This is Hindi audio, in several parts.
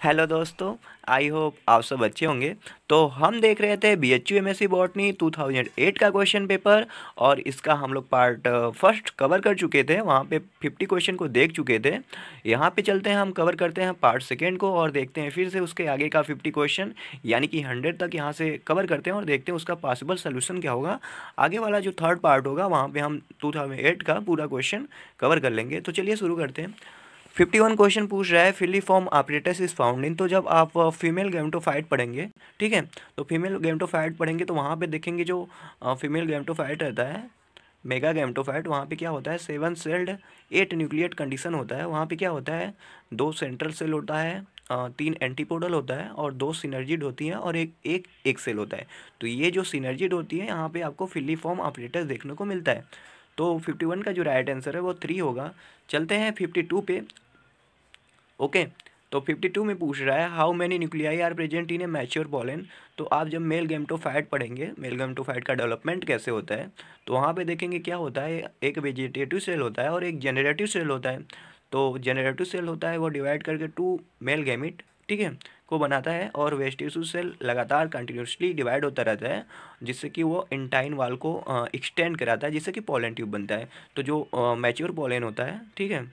हेलो दोस्तों। आई होप आप सब अच्छे होंगे। तो हम देख रहे थे बीएचयू एमएससी बॉटनी 2008 का क्वेश्चन पेपर और इसका हम लोग पार्ट फर्स्ट कवर कर चुके थे। वहाँ पे 50 क्वेश्चन को देख चुके थे। यहाँ पे चलते हैं, हम कवर करते हैं पार्ट सेकेंड को और देखते हैं फिर से उसके आगे का 50 क्वेश्चन यानी कि 100 तक यहाँ से कवर करते हैं और देखते हैं उसका पॉसिबल सोल्यूशन क्या होगा। आगे वाला जो थर्ड पार्ट होगा वहाँ पर हम 2008 का पूरा क्वेश्चन कवर कर लेंगे। तो चलिए शुरू करते हैं। 51 क्वेश्चन पूछ रहा है filiform apparatus is found in. तो जब आप फीमेल गैमेटोफाइट पढ़ेंगे, ठीक है, तो फीमेल गैमेटोफाइट पढ़ेंगे तो वहाँ पे देखेंगे जो फीमेल गैमेटोफाइट रहता है, मेगा गैमेटोफाइट, वहाँ पे क्या होता है 7 सेल्ड 8 न्यूक्लिएट कंडीशन होता है। वहाँ पे क्या होता है 2 सेंट्रल सेल होता है, 3 एंटीपोडल होता है और 2 सिनर्जिड होती हैं और एक सेल होता है। तो ये जो सिनर्जिड होती है यहाँ पे आपको फिलीफॉर्म ऑपरेटस देखने को मिलता है। तो 51 का जो राइट आंसर है वो 3 होगा। चलते हैं 52 पे। ओके, तो 52 में पूछ रहा है how many nuclei are present in a mature pollen. तो आप जब मेल गैमेटोफाइट पढ़ेंगे, मेल गैमेटोफाइट का डेवलपमेंट कैसे होता है, तो वहाँ पे देखेंगे क्या होता है, एक वेजिटेटिव सेल होता है और एक जेनरेटिव सेल होता है। तो जेनरेटिव सेल होता है वो डिवाइड करके 2 मेल गैमिट, ठीक है, को बनाता है और वेजिटेटिव सेल लगातार कंटिन्यूसली डिवाइड होता रहता है जिससे कि वो इंटाइन वाल को एक्सटेंड कराता है जिससे कि पॉलन ट्यूब बनता है। तो जो मैच्योर पॉलन होता है, ठीक है,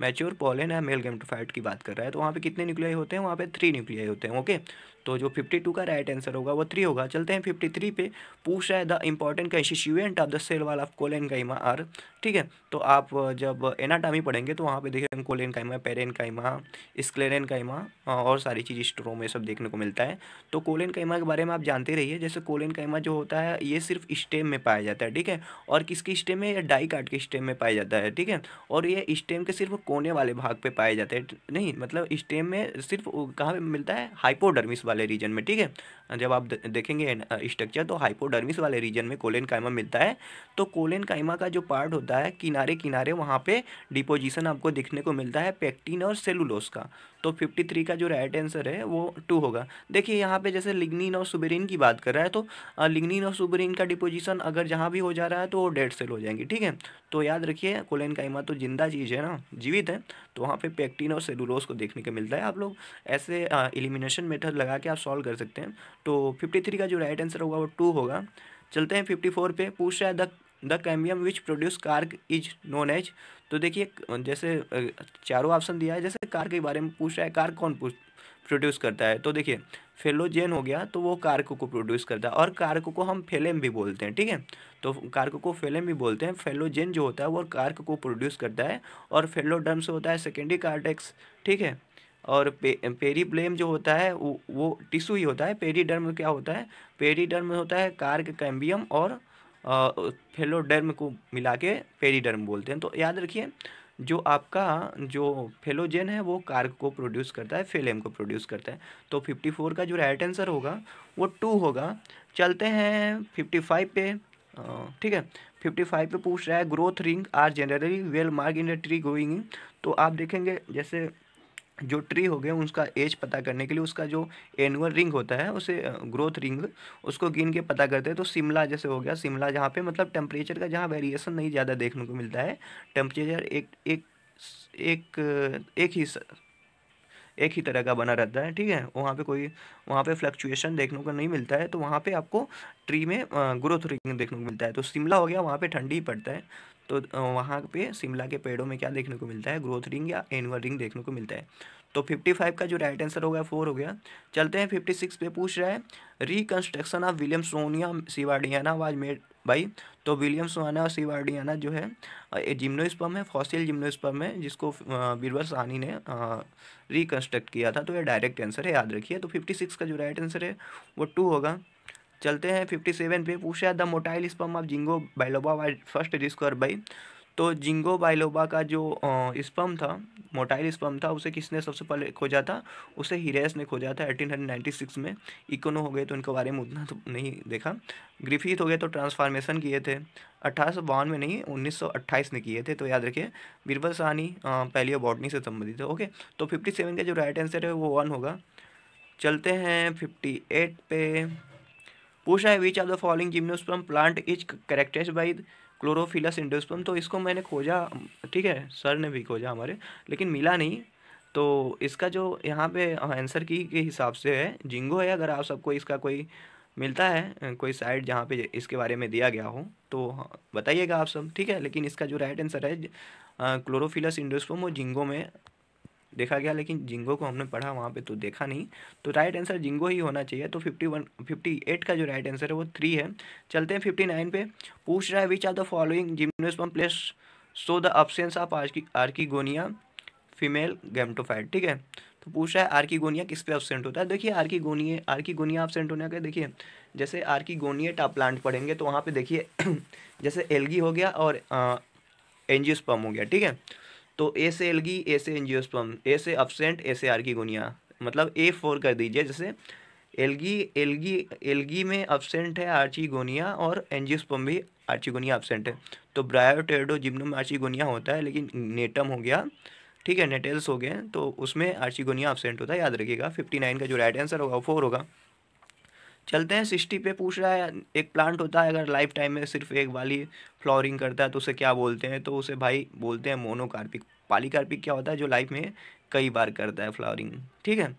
मैच्योर पॉलन है, मेल गैमेटोफाइट की बात कर रहा है, तो वहाँ पे कितने न्यूक्लियाई होते हैं, वहाँ पे 3 न्यूक्लियाई होते हैं। ओके, तो जो 52 का राइट आंसर होगा वो 3 होगा। चलते हैं 53 पे। पूछ रहा है the important constituent of the cell wall of collenchyma are. ठीक है, तो आप जब एनाटॉमी पढ़ेंगे तो वहाँ पे देखेंगे कोलेनकाइमा, पेरेनकाइमा, स्क्लेरेनकाइमा और सारी चीज़ स्ट्रोम में सब देखने को मिलता है। तो कोलेनकाइमा के बारे में आप जानते रहिए। जैसे कोलेनकाइमा जो होता है ये सिर्फ स्टेम में पाया जाता है, ठीक है, और किसकी स्टेम में, या डाइकाट के स्टेम में पाया जाता है, ठीक है, और ये स्टेम के सिर्फ कोने वाले भाग पे पाए जाते हैं, नहीं मतलब स्टेम में सिर्फ कहाँ पे मिलता है, हाइपोडर्मिस वाले रीजन में, ठीक है। जब आप देखेंगे स्ट्रक्चर तो हाइपोडर्मिस वाले रीजन में कोलेनकाइमा मिलता है। तो कोलेनकाइमा का जो पार्ट होता है किनारे किनारे वहाँ पे डिपोजिशन आपको देखने को मिलता है पेक्टिन और सेलुलोस का। तो 53 का जो राइट आंसर है वो 2 होगा। देखिए यहाँ पे जैसे लिग्निन और सुबेरिन की बात कर रहा है तो लिग्निन और सुबेरिन का डिपोजिशन अगर जहाँ भी हो जा रहा है तो वो डेड सेल हो जाएंगी, ठीक है। तो याद रखिए कोलेनकाइमा तो जिंदा चीज़ है ना, जीवित है, तो वहाँ पे पेक्टिन और सेलुलोज को देखने को मिलता है। आप लोग ऐसे एलिमिनेशन मेथड लगा के आप सॉल्व कर सकते हैं। तो 53 का जो राइट आंसर होगा वो 2 होगा। चलते हैं 54 पे। पूछ रहा है the cambium which produce cork is known as. तो देखिए जैसे चारों ऑप्शन दिया है, जैसे कार्क के बारे में पूछ रहा है, कार्क कौन प्रोड्यूस करता है, तो देखिए फेलोजेन हो गया तो वो कार्क को प्रोड्यूस करता है और कार्क को हम फेलेम भी बोलते हैं, ठीक है। तो कार्क को फेलेम भी बोलते हैं। फेलोजेन जो होता है वो कार्क को प्रोड्यूस करता है और फेलोडर्म से होता है सेकेंडरी कार्टेक्स, ठीक है। और पेरीब्लेम जो होता है वो टिश्यू ही होता है। पेरीडर्म क्या होता है, पेरीडर्म में होता है कार्क, कैम्बियम और फेलोडर्म को मिला के पेरीडर्म बोलते हैं। तो याद रखिए जो आपका जो फेलोजेन है वो कार्क को प्रोड्यूस करता है, फेलेम को प्रोड्यूस करता है। तो 54 का जो राइट आंसर होगा वो 2 होगा। चलते हैं 55 पे। ठीक है, 55 पे पूछ रहा है growth ring are generally well mark in the tree growing. तो आप देखेंगे जैसे जो ट्री हो गया उसका एज पता करने के लिए उसका जो एनुअल रिंग होता है उसे ग्रोथ रिंग उसको गिन के पता करते हैं। तो शिमला जैसे हो गया, शिमला जहाँ पे मतलब टेम्परेचर का जहाँ वेरिएशन नहीं ज़्यादा देखने को मिलता है, टेम्परेचर एक एक एक एक ही एक ही तरह का बना रहता है, ठीक है, वहाँ पे फ्लक्चुएशन देखने को नहीं मिलता है। तो वहाँ पे आपको ट्री में ग्रोथ रिंग देखने को मिलता है। तो शिमला हो गया, वहाँ पे ठंडी ही पड़ता है, तो वहाँ पे शिमला के पेड़ों में क्या देखने को मिलता है, ग्रोथ रिंग या एनुअल रिंग देखने को मिलता है। तो 55 का जो राइट आंसर होगा 4 हो गया। चलते हैं 56 पे। पूछ रहा है reconstruction of Williamsonia sewardiana was made by. तो विलियम सोनिया और सीवार्डियाना जो है जिम्नोस्पर्म है, फॉसिल जिम्नोस्पर्म है जिसको बीरबल साहनी ने रिकंस्ट्रक्ट किया था। तो ये डायरेक्ट आंसर है, याद रखिए। तो 56 का जो राइट आंसर है वो 2 होगा। चलते हैं 57 पे। पूछा है the motile sperm of ginkgo biloba was first discover by. तो जिंगो बाइलोबा का जो स्पर्म था, मोटाइल स्पर्म था, उसे किसने सबसे पहले खोजा था, उसे हिरेस ने खोजा था 1896 में। इकोनो हो गए तो उनके बारे में उतना तो नहीं देखा। ग्रिफिथ हो गए तो ट्रांसफॉर्मेशन किए थे 1852 में, नहीं 1928 में किए थे। तो याद रखिए बीरबल साहनी पहली बॉटनी से संबंधित है। ओके, तो 57 का जो राइट आंसर है वो 1 होगा। चलते हैं 58 पे। पूछा है which of the following gymnosperm plant is characterized by chlorophyllous endosperm. तो इसको मैंने खोजा, ठीक है, सर ने भी खोजा हमारे, लेकिन मिला नहीं। तो इसका जो यहाँ पे आंसर की के हिसाब से है जिंगो है। अगर आप सबको इसका कोई मिलता है कोई साइट जहाँ पे इसके बारे में दिया गया हो तो बताइएगा आप सब, ठीक है। लेकिन इसका जो राइट आंसर है क्लोरोफिलस इंडोस्पर्म वो जिंगो में देखा गया, लेकिन जिंगो को हमने पढ़ा वहाँ पे तो देखा नहीं। तो राइट आंसर जिंगो ही होना चाहिए। तो 58 का जो राइट आंसर है वो 3 है। चलते हैं 59 पे। पूछ रहा है which are the following gymnosperm place so the absence of archegonia female gametophyte, ठीक है। तो पूछ रहा है आर्किगोनिया किस पे एब्सेंट होता है। देखिए आर्किगोनिया एब्सेंट होने का देखिए, जैसे आर्किगोनिएट आप प्लांट पढ़ेंगे तो वहाँ पे देखिए जैसे एल्गी हो गया और एंजियोस्पर्म हो गया, ठीक है। तो ए से एल्गी, ए से एंजियोस्पर्म, ए से एब्सेंट, ए से आर्किगोनिया, मतलब A4 कर दीजिए। जैसे एल्गी एल्गी एल्गी में एब्सेंट है आर्चिगोनिया और एंजियोस्पर्म भी आर्चिगोनिया एब्सेंट है। तो ब्रायोटेरिडो जिम्नम आर्चिगोनिया होता है, लेकिन नेटम हो गया, ठीक है, नेटेल्स हो गए, तो उसमें आर्चिगोनिया एब्सेंट होता है, याद रखिएगा। 59 का जो राइट आंसर होगा वो 4 होगा। चलते हैं 60 पे। पूछ रहा है एक प्लांट होता है अगर लाइफ टाइम में सिर्फ एक वाली फ्लावरिंग करता है तो उसे क्या बोलते हैं। तो उसे भाई बोलते हैं मोनोकार्पिक। पॉलीकार्पिक क्या होता है जो लाइफ में कई बार करता है फ्लावरिंग, ठीक है।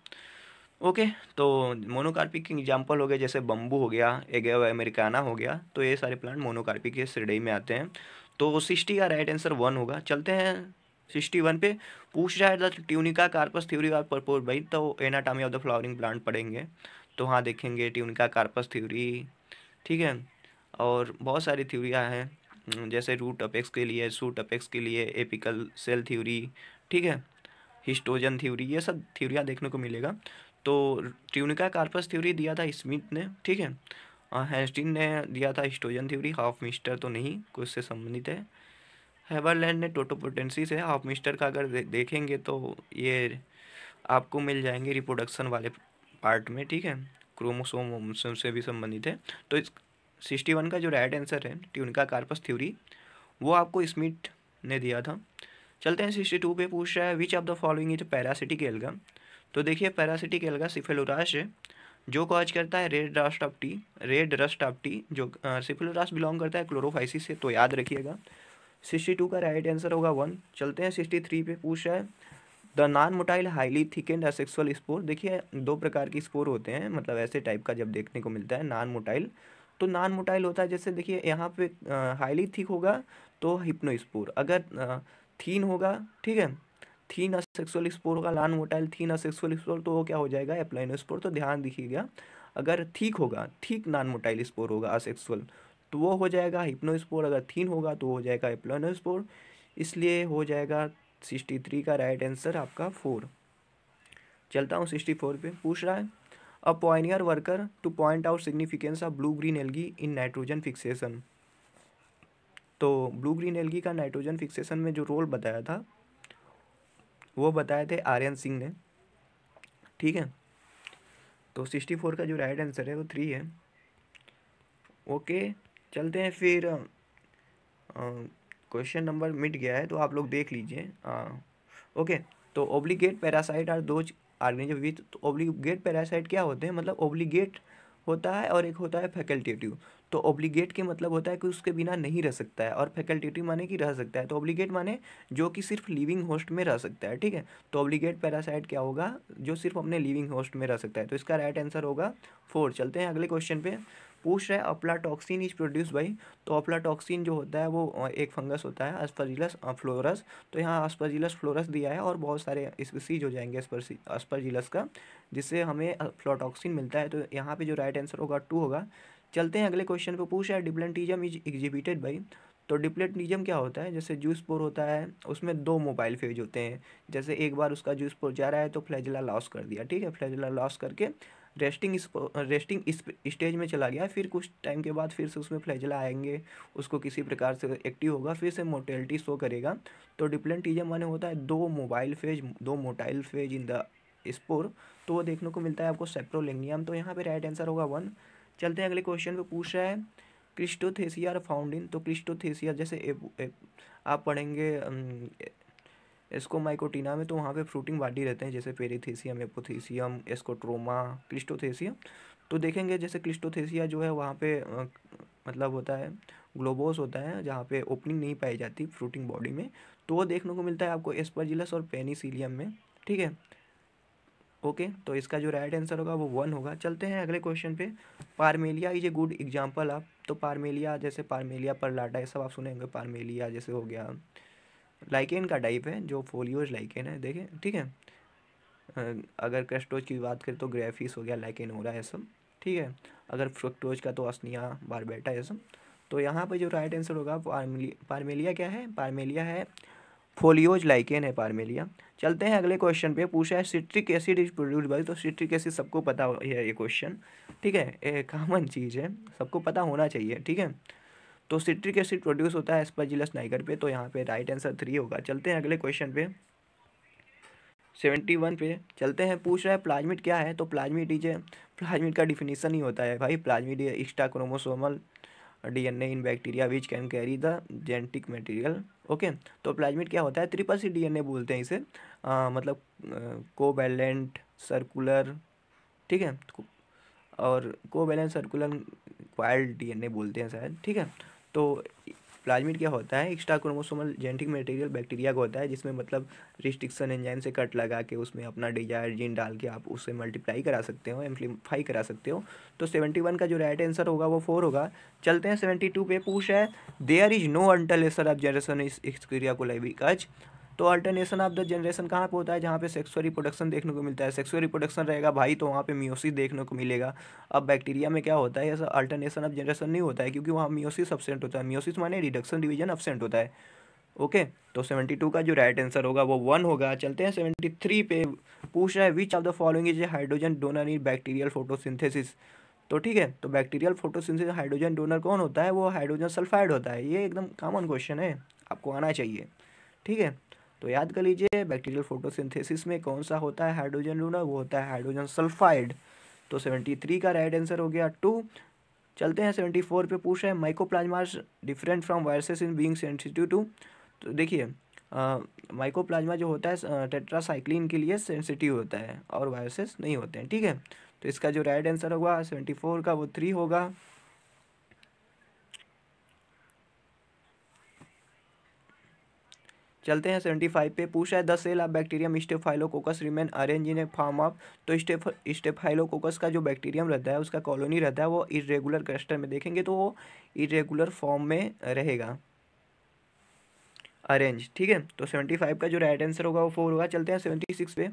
ओके, तो मोनोकार्पिक के एग्जाम्पल हो गए जैसे बम्बू हो गया, एगेव अमेरिकाना हो गया, तो ये सारे प्लांट मोनोकार्पिक के श्रेणी में आते हैं। तो 60 का राइट आंसर 1 होगा। चलते हैं 61 पे। पूछ रहा है द ट्यूनिका कार्पस थ्योरी और पर्पोज भाई, तो anatomy of the flowering plant पढ़ेंगे तो हाँ देखेंगे ट्यूनिका कार्पस थ्योरी, ठीक है। और बहुत सारी थ्योरियाँ हैं जैसे रूट अपेक्स के लिए, शूट अपेक्स के लिए, एपिकल सेल थ्योरी, ठीक है, हिस्टोजन थ्योरी, ये सब थ्योरियाँ देखने को मिलेगा। तो ट्यूनिका कार्पस थ्योरी दिया था स्मिथ ने, ठीक है। हैंस्टीन ने दिया था हिस्टोजन थ्योरी। हाफ मिस्टर तो नहीं, कुछ से संबंधित है। हेबरलैंड ने टोटोपोटेंसी से। हाफ मिस्टर का अगर देखेंगे तो ये आपको मिल जाएंगे रिप्रोडक्शन वाले पार्ट में, ठीक है, क्रोमोसोम से भी संबंधित है। तो इस 61 का जो राइट आंसर है ट्यूनिका कार्पस थ्योरी, वो आपको स्मिथ ने दिया था। चलते हैं 62 पे। पूछ रहा है which of the following is parasitic alga. तो देखिए पैरासिटिक एल्गा सिफेलोरास है जो कॉज करता है रेड रस्ट ऑफ टी, जो सिफेलोरास बिलोंग करता है क्लोरोफाइसिस से, तो याद रखिएगा। 62 का राइट आंसर होगा 1। चलते हैं 63 पे। पूछ रहा है the non motile highly thickened asexual spore. देखिए 2 प्रकार की स्पोर होते हैं, मतलब ऐसे टाइप का जब देखने को मिलता है नॉन मोटाइल। तो नॉन मोटाइल होता है जैसे देखिए यहाँ पे हाईली थिक होगा तो हिप्नोस्पोर, अगर थीन होगा, ठीक है, थीन असेक्सुअल स्पोर होगा, नॉन मोटाइल थीन असेक्सुअल स्पोर, तो वो क्या हो जाएगा एप्लाइनोस्पोर। तो ध्यान दिखिएगा, अगर थिक होगा, थिक नॉन मोटाइल स्पोर होगा असेक्सुअल, तो वो हो जाएगा हिप्नोस्पोर। अगर थीन होगा तो हो जाएगा एप्लाइनोस्पोर। इसलिए हो जाएगा 63 का राइट आंसर आपका 4। चलता हूँ 64 पे। पूछ रहा है a pioneer worker to point out significance of blue green algae in nitrogen fixation. तो ब्लू ग्रीन एल्गी का नाइट्रोजन फिक्सेशन में जो रोल बताया था वो बताए थे आर्यन सिंह ने, ठीक है। तो 64 का जो राइट आंसर है वो 3 है। ओके, चलते हैं फिर। क्वेश्चन नंबर मिट गया है तो आप लोग देख लीजिए। ओके, तो obligate parasite are those organism with. तो ओब्लिगेट पैरासाइट क्या होते हैं, मतलब ओब्लिगेट होता है और एक होता है फैकल्टेटिव। तो ओब्लिगेट के मतलब होता है कि उसके बिना नहीं रह सकता है, और फैकल्टेटिव माने कि रह सकता है। तो ओब्लिगेट माने जो कि सिर्फ लिविंग होस्ट में रह सकता है, ठीक है। तो ओब्लिगेट पैरासाइट क्या होगा, जो सिर्फ अपने लिविंग होस्ट में रह सकता है। तो इसका राइट आंसर होगा 4। चलते हैं अगले क्वेश्चन पे। पूछ रहा है अप्लाटॉक्सिन इज प्रोड्यूस बाई। तो अप्लाटॉक्सिन जो होता है वो एक फंगस होता है अस्परजिलस फ्लोरस। तो यहाँ अस्परजिलस फ्लोरस दिया है और बहुत सारे स्पीसीज हो जाएंगे अस्परजिलस का, जिससे हमें अफ्लाटॉक्सिन मिलता है। तो यहाँ पे जो राइट आंसर होगा 2 होगा। चलते हैं अगले क्वेश्चन पे। पूछ रहा है डिप्लेंटिज्म इज एग्जिबिटेड बाई। तो डिप्लेंटिज्म क्या होता है, जैसे जूस पोर होता है उसमें 2 मोबाइल फेज होते हैं। जैसे एक बार उसका जूस पोर जा रहा है तो फ्लैजिला लॉस कर दिया, ठीक है, फ्लैजिला लॉस करके रेस्टिंग स्टेज में चला गया। फिर कुछ टाइम के बाद फिर से उसमें फ्लैजिला आएंगे, उसको किसी प्रकार से एक्टिव होगा, फिर से मोटेलिटी शो करेगा। तो डिप्लेंटिज्म माने होता है 2 mobile phase, 2 motile phase in the spore. तो वो देखने को मिलता है आपको सेप्रोलिंगियम। तो यहाँ पे राइट आंसर होगा 1। चलते हैं अगले क्वेश्चन पे। पूछ रहा है क्रिस्टोथेसिया आर फाउंड इन। तो क्रिस्टोथेसिया जैसे आप पढ़ेंगे एस्कोमाइकोटिना में, तो वहाँ पे फ्रूटिंग बॉडी रहते हैं जैसे पेरीथेसियम, एपोथेसियम, एस्कोट्रोमा, क्रिस्टोथेसिया। तो देखेंगे जैसे क्रिस्टोथेसिया जो है वहाँ पे मतलब होता है ग्लोबोस होता है जहाँ पे ओपनिंग नहीं पाई जाती फ्रूटिंग बॉडी में। तो वो देखने को मिलता है आपको एस्परजिलस और पेनिसिलियम में। ठीक है। ओके, तो इसका जो राइट आंसर होगा वो 1 होगा। चलते हैं अगले क्वेश्चन पे। Parmelia is a good example of, तो पारमेलिया जैसे पारमेलिया परलाटा ये सब आप सुने होंगे। पारमेलिया जैसे हो गया लाइकेन का टाइप है जो फोलियोज लाइकेन है, देखें, ठीक है। अगर क्रस्टोज की बात करें तो ग्रेफिस हो गया, लाइकेनोरा है सब, ठीक है। अगर फ्रुक्टोज का तो असनिया बारबेटा है सब। तो यहाँ पे जो राइट आंसर होगा पारमेलिया क्या है, पारमेलिया है फोलियोज लाइकेन है पारमेलिया। चलते हैं अगले क्वेश्चन पे। पूछा है citric acid is produced by, तो सिट्रिक एसिड सबको पता है ये क्वेश्चन, ठीक है, ये कॉमन चीज़ है, सबको पता होना चाहिए, ठीक है। तो सिट्रिक एसिड प्रोड्यूस होता है एस्परजिलस नाइगर पे, तो यहाँ पे राइट आंसर 3 होगा। चलते हैं अगले क्वेश्चन पे 71 पे चलते हैं। पूछ रहा है प्लाज्मिड क्या है, तो प्लाज्मिड इज ए, प्लाज्मिड का डिफिनीशन ही होता है भाई, plasmid extra chromosomal DNA in bacteria which can carry the genetic material. Okay, तो प्लाज्मिड क्या होता है, ट्रिपल सी डीएनए बोलते हैं इसे, मतलब कोवैलेंट सर्कुलर, ठीक है, और कोवैलेंट सर्कुलर क्वाइल्ड डीएनए बोलते हैं शायद, ठीक है। तो प्लाज्मिड क्या होता है, extra chromosomal genetic material bacteria को होता है, जिसमें मतलब रिस्ट्रिक्शन एंजाइम से कट लगा के उसमें अपना डिजायर जीन डाल के आप उससे मल्टीप्लाई करा सकते हो, एम्प्लीफाई करा सकते हो। तो 71 का जो राइट आंसर होगा वो 4 होगा। चलते हैं 72 पे। पूछ है there is no alternation of generation इस क्रिया को लाइविकाज, तो अल्टरनेशन ऑफ द जनरेशन कहाँ पे होता है, जहाँ पे सेक्सुअल रिप्रोडक्शन देखने को मिलता है। सेक्सुअल रिप्रोडक्शन रहेगा भाई तो वहाँ पे मियोसिस देखने को मिलेगा। अब बैक्टीरिया में क्या होता है, ऐसा अल्टरनेशन ऑफ जनरेशन नहीं होता है, क्योंकि वहाँ मियोसिस अब्सेंट होता है। मियोसिस माने रिडक्शन डिवीजन अब्सेंट होता है। ओके, तो 72 का जो राइट आंसर होगा वो 1 होगा। चलते हैं 73 पे। पूछ रहा है which of the following is a hydrogen donor in bacterial photosynthesis, तो ठीक है, तो बैक्टीरियल फोटोसिंथेसिस हाइड्रोजन डोनर कौन होता है, वो हाइड्रोजन सल्फाइड होता है। ये एकदम कॉमन क्वेश्चन है, आपको आना चाहिए, ठीक है। तो याद कर लीजिए बैक्टीरियल फोटोसिंथेसिस में कौन सा होता है हाइड्रोजन डोनर, वो होता है हाइड्रोजन सल्फाइड। तो 73 का राइट आंसर हो गया 2। चलते हैं 74 पे। पूछ रहे हैं mycoplasmas different from viruses in being sensitive to, तो देखिए माइकोप्लाज्मा जो होता है टेट्रासाइक्लिन के लिए सेंसिटिव होता है और वायरसेस नहीं होते हैं, ठीक है। तो इसका जो राइट आंसर होगा 74 का वो 3 होगा। चलते हैं 75 पे। पूछा है the cell of bacterium staphylococcus remain arrange in a form of, तो स्टेफाइलोकोकस का जो बैक्टीरियम रहता है उसका कॉलोनी रहता है वो इरेगुलर क्लस्टर में देखेंगे तो वो इरेगुलर फॉर्म में रहेगा, अरेंज, ठीक है। तो 75 का जो राइट आंसर होगा वो 4 होगा। चलते हैं 76 पे।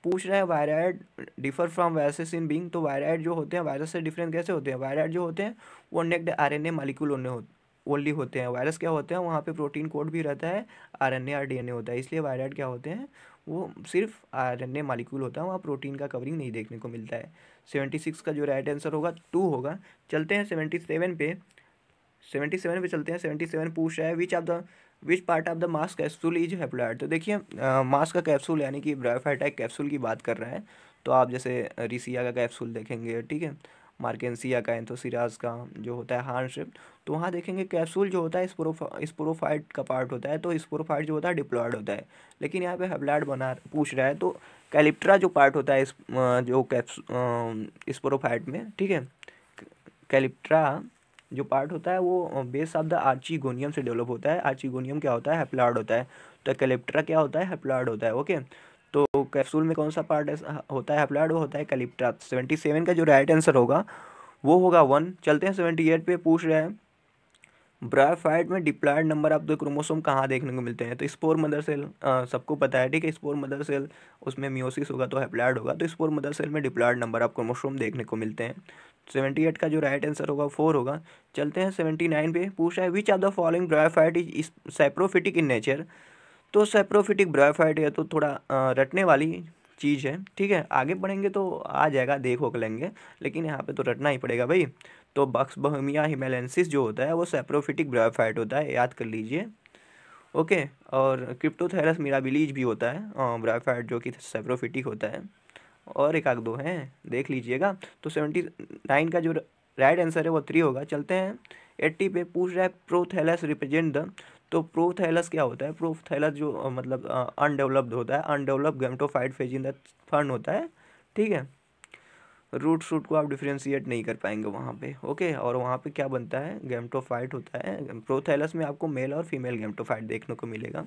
पूछ रहा है wired differ from viruses in being, तो वायराइड जो होते हैं वायरस से डिफरेंट कैसे होते हैं, वायराइड जो होते हैं वो नेक्ड आरएनए मॉलिक्यूल ओनली होते हैं। वायरस क्या होते हैं, वहाँ पे प्रोटीन कोड भी रहता है, आरएनए और डीएनए होता है, इसलिए वायराइड क्या होते हैं, वो सिर्फ आरएनए मॉलिक्यूल होता है, वहाँ प्रोटीन का कवरिंग नहीं देखने को मिलता है। 76 का जो राइट आंसर होगा 2 होगा। चलते हैं 77 पे। 77 पे चलते हैं। 77 पूछ रहा है which part of the mass capsule is haploid, तो देखिए मास का कैप्सूल यानी कि ब्रायोफाइटाइक कैप्सूल की बात कर रहा है। तो आप जैसे रिसिया का कैप्सूल देखेंगे, ठीक है, मार्केंसिया का, एंथोसिरास का जो होता है हार्न शेप, तो वहाँ देखेंगे कैप्सूल जो होता है स्पोरोफाइट का पार्ट होता है, तो स्पोरोफाइट जो होता है डिप्लॉयड होता है। लेकिन यहाँ पे हैप्लॉइड बना पूछ रहा है, तो कैलिप्ट्रा जो पार्ट होता है जो स्पोरोफाइट में, ठीक है, कैलिप्ट्रा जो पार्ट होता है वो बेस ऑफ द आर्चिगोनियम से डेवलप होता है। आर्चिगोनियम क्या होता है, हैप्लॉइड होता है। तो कैलिप्ट्रा क्या होता है, हैप्लॉइड होता है। ओके, तो कैप्सूल में कौन सा पार्ट होता है हैप्लॉइड, वो होता है कैलिप्ट्रा। 77 का जो राइट आंसर होगा वो होगा 1। चलते हैं 78 पे। पूछ रहे हैं ब्रायोफाइट में diploid number of the chromosome कहाँ देखने को मिलते हैं, तो स्पोर मदर सेल सबको पता है, ठीक है, स्पोर मदर सेल उसमें मियोसिस होगा तो हैप्लॉइड होगा, तो स्पोर मदर सेल में डिप्लॉयड नंबर ऑफ क्रोमोसोम देखने को मिलते हैं। 78 का जो राइट आंसर होगा 4 होगा। चलते हैं 79 पे। पूछा है which of the following bryophyte is saprophytic in nature, तो सैप्रोफिटिक ब्रायोफाइट है तो थोड़ा रटने वाली चीज़ है, ठीक है, आगे बढ़ेंगे तो आ जाएगा, देखो लेंगे, लेकिन यहाँ पे तो रटना ही पड़ेगा भाई। तो बक्सबहमिया हिमालयंसिस जो होता है वो सैप्रोफिटिक ब्रायोफाइट होता है, याद कर लीजिए। ओके, और क्रिप्टोथेरस मिराबिलीज भी होता है ब्रायोफाइट जो कि सैप्रोफिटिक होता है, और एक आध दो हैं, देख लीजिएगा। तो 79 का जो राइट आंसर है वो 3 होगा। चलते हैं 80 पे। पूछ रहा है प्रोथैलस रिप्रेजेंट द, तो प्रोथैलस क्या होता है, प्रोथैलस जो मतलब अनडेवलप्ड होता है, undeveloped gametophyte phase in the fern होता है, ठीक है। रूट शूट को आप डिफ्रेंशिएट नहीं कर पाएंगे वहाँ पे, ओके, और वहाँ पे क्या बनता है, गैमेटोफाइट होता है। प्रोथैलस में आपको मेल और फीमेल गैमेटोफाइट देखने को मिलेगा।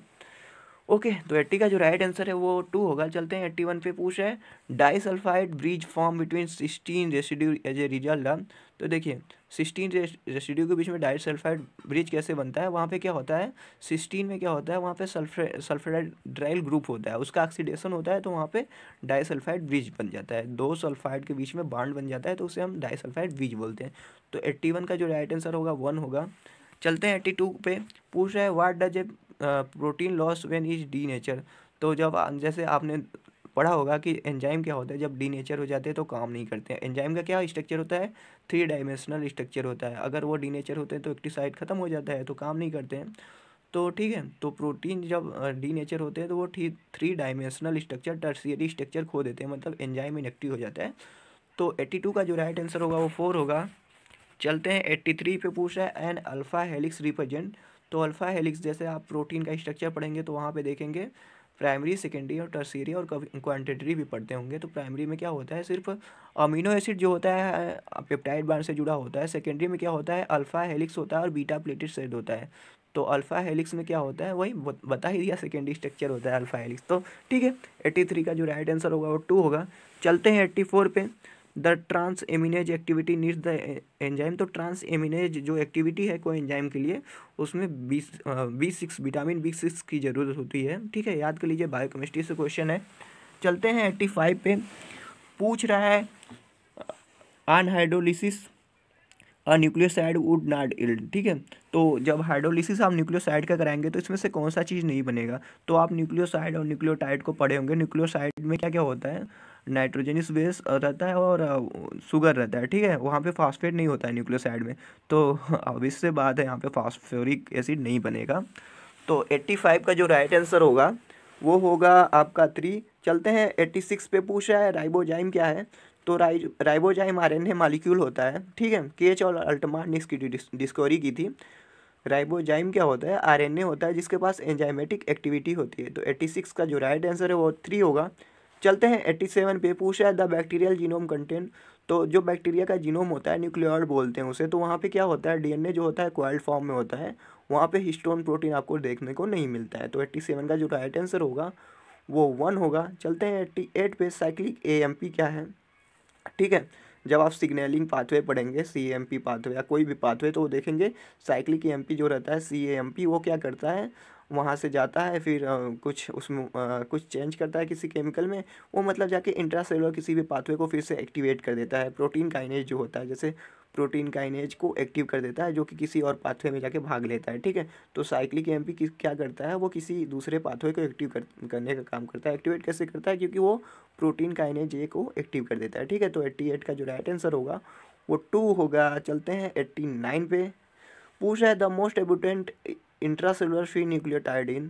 ओके, तो 80 का जो राइट आंसर है वो 2 होगा। चलते हैं 81 पे। पूछ रहा है disulphide bridge form between 16 residue as a result. तो देखिए 16 रेसिड्यू के बीच में डाइसल्फाइड ब्रिज कैसे बनता है, वहाँ पे क्या होता है 16 में क्या होता है, वहाँ पे सल्फाइड ग्रुप होता है, उसका ऑक्सीडेशन होता है, तो वहाँ पे डाइसल्फाइड ब्रिज बन जाता है, दो सल्फाइड के बीच में बॉन्ड बन जाता है, तो उसे हम डाइसल्फाइड ब्रिज बोलते हैं। तो 81 का जो राइट आंसर होगा 1 होगा। चलते हैं 82 पे। पूछ रहा है what does a protein loss when is D nature. तो जब जैसे आपने पढ़ा होगा कि एंजाइम क्या होता है, जब डी नेचर हो जाते हैं तो काम नहीं करते हैं। एंजाइम का क्या स्ट्रक्चर होता है, 3 डायमेंशनल स्ट्रक्चर होता है। अगर वो डी नेचर होते हैं तो एक्टिव साइट खत्म हो जाता है, तो काम नहीं करते हैं। तो ठीक है, तो प्रोटीन जब डी नेचर होते हैं तो वो 3 डायमेंशनल स्ट्रक्चर टर्शियरी स्ट्रक्चर खो देते हैं, मतलब एंजाइम इनएक्टिव हो जाता है। तो 82 का जो राइट आंसर होगा वो 4 होगा। चलते हैं 83 पे। पूछ रहा है एन अल्फ़ा हेलिक्स रिप्रेजेंट। तो अल्फ़ा हेलिक्स जैसे आप प्रोटीन का स्ट्रक्चर पढ़ेंगे तो वहाँ पे देखेंगे प्राइमरी, सेकेंडरी और टर्शियरी और क्वांटिटरी भी पढ़ते होंगे। तो प्राइमरी में क्या होता है, सिर्फ अमीनो एसिड जो होता है पेप्टाइड बांड से जुड़ा होता है। सेकेंडरी में क्या होता है, अल्फ़ा हेलिक्स होता है और बीटा प्लेटेड शेड होता है। तो अल्फ़ा हेलिक्स में क्या होता है, वही बता ही दिया, सेकेंडरी स्ट्रक्चर होता है अल्फ़ा हेलिक्स। तो ठीक है, 83 का जो राइट आंसर होगा वो 2 होगा। चलते हैं 84 पे। The transaminase activity needs the enzyme. तो ट्रांस एमिनेज जो एक्टिविटी है कोई एंजाइम के लिए, उसमें B6 विटामिन B6 की ज़रूरत होती है। ठीक है, याद कर लीजिए, बायोकेमिस्ट्री से क्वेश्चन है। चलते हैं 85 पे। पूछ रहा है on hydrolysis nucleoside would not yield. ठीक है, तो जब हाइड्रोलिसिस आप न्यूक्लियोसाइड का कराएंगे तो इसमें से कौन सा चीज़ नहीं बनेगा। तो आप न्यूक्लियोसाइड और न्यूक्लियोटाइड को पढ़े होंगे। न्यूक्लियोसाइड में क्या क्या होता है, नाइट्रोजनस बेस रहता है और शुगर रहता है। ठीक है, वहाँ पे फास्फेट नहीं होता है न्यूक्लियोसाइड में। तो अब इससे बात है, यहाँ पे फास्फोरिक एसिड नहीं बनेगा। तो 85 का जो राइट आंसर होगा वो होगा आपका 3। चलते हैं 86 पे। पूछ रहा है राइबोजाइम क्या है। तो राइबोजाइम आरएनए मॉलिक्यूल होता है। ठीक है, केच और अल्टमान ने इसकी डिस्कवरी की थी। राइबोजाइम क्या होता है, आरएनए होता है जिसके पास एंजाइमेटिक एक्टिविटी होती है। तो 86 का जो राइट आंसर है वो 3 होगा। चलते हैं 87 पे। पूछा है द बैक्टीरियल जीनोम कंटेंट। तो जो बैक्टीरिया का जीनोम होता है, न्यूक्लियोइड बोलते हैं उसे, तो वहाँ पे क्या होता है, डीएनए जो होता है कॉइल्ड फॉर्म में होता है, वहाँ पे हिस्टोन प्रोटीन आपको देखने को नहीं मिलता है। तो 87 का जो राइट आंसर होगा वो 1 होगा। चलते हैं 88 पे। साइक्लिक एएमपी क्या है। ठीक है, जब आप सिग्नलिंग पाथवे पढ़ेंगे, CAMP पाथवे या कोई भी पाथवे, तो वो देखेंगे साइक्लिक एएमपी जो रहता है CAMP, वो क्या करता है, वहाँ से जाता है, फिर कुछ उसमें कुछ चेंज करता है किसी केमिकल में, वो मतलब जाके इंट्रासेलुलर किसी भी पाथवे को फिर से एक्टिवेट कर देता है। प्रोटीन काइनेज जो होता है, जैसे प्रोटीन काइनेज को एक्टिव कर देता है, जो कि किसी और पाथवे में जाके भाग लेता है। ठीक है, तो साइक्लिक एएमपी क्या करता है, वो किसी दूसरे पाथवे को एक्टिव करने का काम करता है। एक्टिवेट कैसे करता है, क्योंकि वो प्रोटीन काइनेज ए को एक्टिव कर देता है। ठीक है, तो 88 का जो राइट आंसर होगा वो 2 होगा। चलते हैं 89 पे। पूछ रहा है the most abundant intracellular free nucleotide in.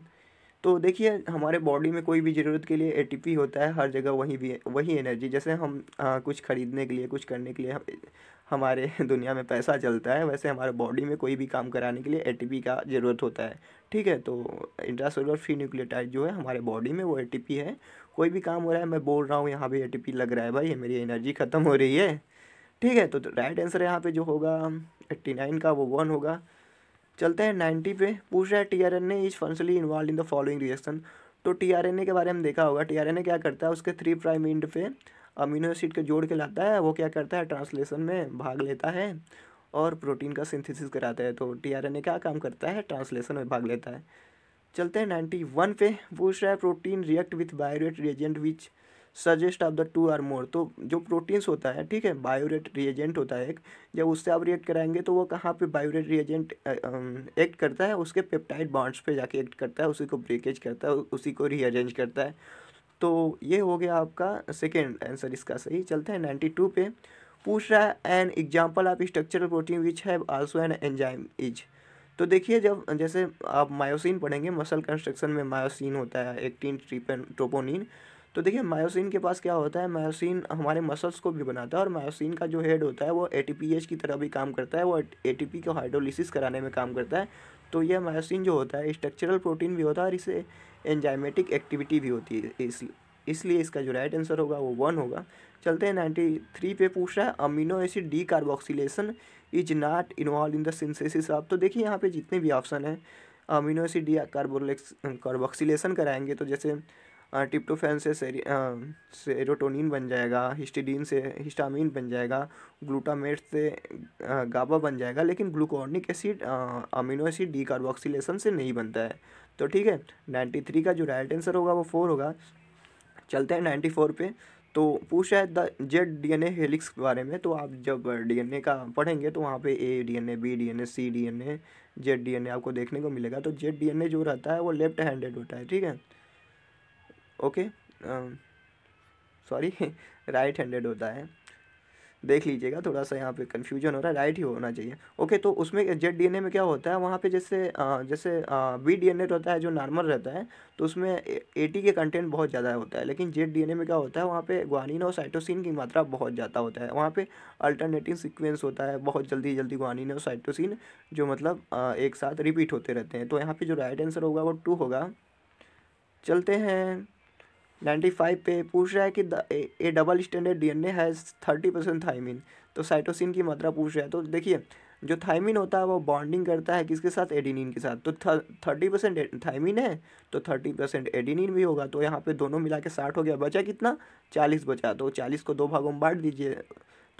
तो देखिए, हमारे बॉडी में कोई भी ज़रूरत के लिए ATP होता है हर जगह, वही एनर्जी। जैसे हम कुछ खरीदने के लिए, कुछ करने के लिए हमारे दुनिया में पैसा चलता है, वैसे हमारे बॉडी में कोई भी काम कराने के लिए ATP का ज़रूरत होता है। ठीक है, तो इंट्रासेलुलर फ्री न्यूक्लियोटाइड जो है हमारे बॉडी में, वो ATP है। कोई भी काम हो रहा है, मैं बोल रहा हूँ यहाँ भी ATP लग रहा है, भाई मेरी एनर्जी ख़त्म हो रही है। ठीक है, तो राइट आंसर यहाँ पे जो होगा 89 का वो 1 होगा। चलते हैं 90 पे। पूछ रहा है tRNA is functionally involve in the following reaction. तो tRNA के बारे में देखा होगा। tRNA क्या करता है, उसके 3 प्राइम एंड पे अमीनो एसिड को जोड़ के लाता है, वो क्या करता है, ट्रांसलेशन में भाग लेता है और प्रोटीन का सिंथेसिस कराता है। तो tRNA क्या काम करता है, ट्रांसलेशन में भाग लेता है। चलते हैं 91 पे। पूछ रहा है protein react with biuret reagent which suggest of the 2 और मोर। तो जो प्रोटीन्स होता है, ठीक है, बायोरेट रिएजेंट होता है एक, जब उससे आप रिएक्ट कराएंगे तो वो कहाँ पे बायोरेट रिएजेंट एक्ट करता है, उसके पेप्टाइड बॉन्ड्स पे जाके एक्ट करता है, उसी को ब्रेकेज करता है, उसी को रीअरेंज करता है। तो ये हो गया आपका सेकेंड आंसर इसका सही। चलते हैं 92 पे। पूछ रहा है an example of structural protein which have also an enzyme is. तो देखिए, जब जैसे आप मायोसिन पढ़ेंगे, मसल कंस्ट्रक्शन में मायोसिन होता है, एक्टिन ट्रोपोनिन। तो देखिए, मायोसिन के पास क्या होता है, मायोसिन हमारे मसल्स को भी बनाता है, और मायोसिन का जो हेड होता है वो ATPase की तरह भी काम करता है, वो ATP को हाइड्रोलिसिस कराने में काम करता है। तो यह मायोसिन जो होता है स्ट्रक्चरल प्रोटीन भी होता है और इसे एंजाइमेटिक एक्टिविटी भी होती है, इसलिए इसका जो राइट आंसर होगा वो 1 होगा। चलते हैं 93 पे। पूछ रहा है amino acid decarboxylation is not involve in the synthesis of. तो देखिए, यहाँ पे जितने भी ऑप्शन हैं, अमीनो एसिड डी कार्बोक्सिलेशन कराएंगे तो जैसे ट्रिप्टोफैन से सेरोटोनिन बन जाएगा, हिस्टिडीन से हिस्टामिन बन जाएगा, ग्लूटामेट से गाबा बन जाएगा, लेकिन gluconic acid amino acid D carboxylation से नहीं बनता है। तो ठीक है, 93 का जो राइट आंसर होगा वो 4 होगा। चलते हैं 94 पे। तो पूछ रहा है द जेड डीएनए हेलिक्स के बारे में। तो आप जब डीएनए का पढ़ेंगे तो वहाँ पे ए डीएनए, बी डीएनए, सी डीएनए, जेड डीएनए आपको देखने को मिलेगा। तो जेड डीएनए जो रहता है वो लेफ्ट हैंडेड होता है, ठीक है, ओके, सॉरी राइट हैंडेड होता है, देख लीजिएगा, थोड़ा सा यहाँ पे कन्फ्यूजन हो रहा है, राइट ही होना चाहिए। ओके, तो उसमें जेड डीएनए में क्या होता है, वहाँ पे जैसे बी डीएनए रहता है जो नॉर्मल रहता है, तो उसमें एटी के कंटेंट बहुत ज़्यादा होता है। लेकिन जेड डीएनए में क्या होता है, वहाँ पे ग्वानिन और साइटोसिन की मात्रा बहुत ज़्यादा होता है। वहाँ पे अल्टरनेटिंग सीक्वेंस होता है, बहुत जल्दी जल्दी ग्वानिन और साइटोसिन जो मतलब एक साथ रिपीट होते रहते हैं। तो यहाँ पर जो राइट आंसर होगा वो 2 होगा। चलते हैं 95 पे। पूछ रहा है कि A double standard DNA has 30% thymine. तो साइटोसिन की मात्रा पूछ रहा है। तो देखिए, जो थाइमिन होता है वो बॉन्डिंग करता है किसके साथ, एडिनिन के साथ। तो 30% थाइमिन है तो 30% एडिनिन भी होगा। तो यहाँ पे दोनों मिला के 60 हो गया, बचा कितना, 40 बचा। तो 40 को 2 भागों में बांट दीजिए,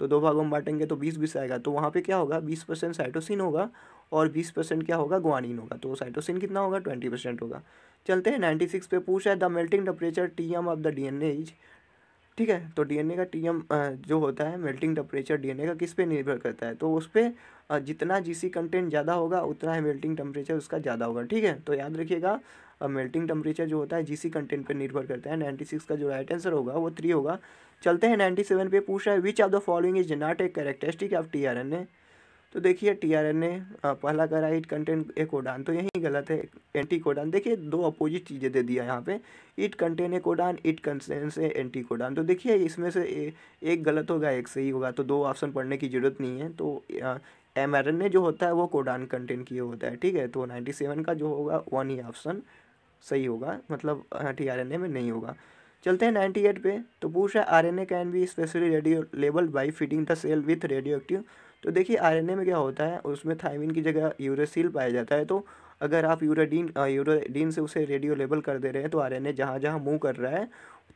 तो 2 भागों में बांटेंगे तो 20-20 आएगा। तो वहाँ पे क्या होगा, 20% साइटोसिन होगा और 20% क्या होगा, ग्वानिन होगा। तो साइटोसिन कितना होगा, 20% होगा। चलते हैं 96 पे। पूछा है the melting temperature TM of the DNA is. ठीक है, तो डीएनए का टीएम जो होता है, मेल्टिंग टेम्परेचर डीएनए का किस पे निर्भर करता है, तो उस पर जितना जीसी कंटेंट ज़्यादा होगा उतना ही मेल्टिंग टेम्परेचर उसका ज़्यादा होगा। ठीक है, तो याद रखिएगा, मेल्टिंग टेम्परेचर जो होता है जीसी कंटेंट पर निर्भर करता है। 96 का जो राइट आंसर होगा वो 3 होगा। चलते हैं 97 पे। पूछा है which of the following is not a characteristic of tRNA. तो देखिए, टीआरएनए पहला का राइट कंटेंट ए कोडान, तो यही गलत है, एंटी कोडान। देखिए, 2 अपोजिट चीज़ें दे दिया यहाँ पे, it contain a codon, it contains A anti codon. तो देखिए, इसमें से एक गलत होगा, एक सही होगा, तो 2 ऑप्शन पढ़ने की जरूरत नहीं है। तो एमआरएनए जो होता है वो कोडान कंटेंट किए होता है। ठीक है, तो 97 का जो होगा 1 ही ऑप्शन सही होगा, मतलब टीआरएनए में नहीं होगा। चलते हैं 98 पे। तो पूछ रहा है RNA can be specially radio label by feeding the cell with radio active. तो देखिए, आरएनए में क्या होता है, उसमें थायमिन की जगह यूरेसिल पाया जाता है। तो अगर आप यूरेडीन से उसे रेडियो लेबल कर दे रहे हैं तो आरएनए जहाँ जहाँ मूव कर रहा है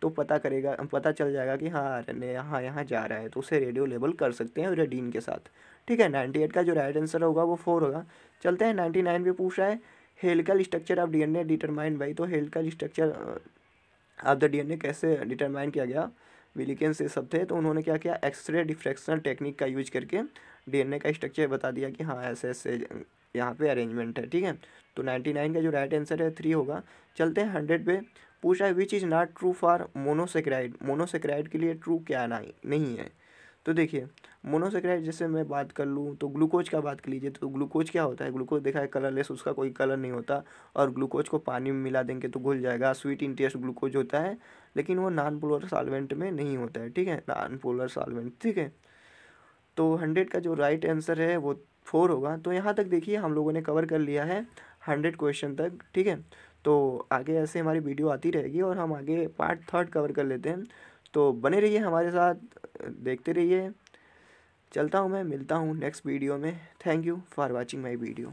तो पता चल जाएगा कि हाँ आरएनए यहाँ यहाँ जा रहा है, तो उसे रेडियो लेबल कर सकते हैं यूरेडीन के साथ। ठीक है, 98 का जो राइट आंसर होगा वो 4 होगा। चलते हैं 99 पे। पूछ रहा है helical structure of DNA determined by. तो helical structure of the DNA कैसे डिटरमाइन किया गया, विलियम्स से सब थे, तो उन्होंने क्या किया, एक्सरे डिफ्रैक्शनल टेक्निक का यूज करके डीएनए का स्ट्रक्चर बता दिया कि हाँ ऐसे ऐसे यहाँ पे अरेंजमेंट है। ठीक है, तो 99 का जो राइट आंसर है 3 होगा। चलते हैं 100 पे। पूछा है which is not true for monosaccharide. Monosaccharide के लिए ट्रू क्या नहीं है। तो देखिए, मोनोसेक्राइड जैसे मैं बात कर लूँ तो ग्लूकोज का बात कर लीजिए। तो ग्लूकोज क्या होता है, ग्लूकोज देखा है कलरलेस, उसका कोई कलर नहीं होता, और ग्लूकोज को पानी में मिला देंगे तो घुल जाएगा। स्वीट इन टेस्ट ग्लूकोज होता है, लेकिन वो नॉन पोलर सॉल्वेंट में नहीं होता है। ठीक है, नॉन पोलर सॉल्वेंट। ठीक है, तो 100 का जो राइट आंसर है वो 4 होगा। तो यहाँ तक देखिए हम लोगों ने कवर कर लिया है 100 क्वेश्चन तक। ठीक है, तो आगे ऐसे हमारी वीडियो आती रहेगी और हम आगे पार्ट 3 कवर कर लेते हैं। तो बने रहिए हमारे साथ, देखते रहिए। चलता हूँ मैं, मिलता हूँ नेक्स्ट वीडियो में। Thank you for watching my video.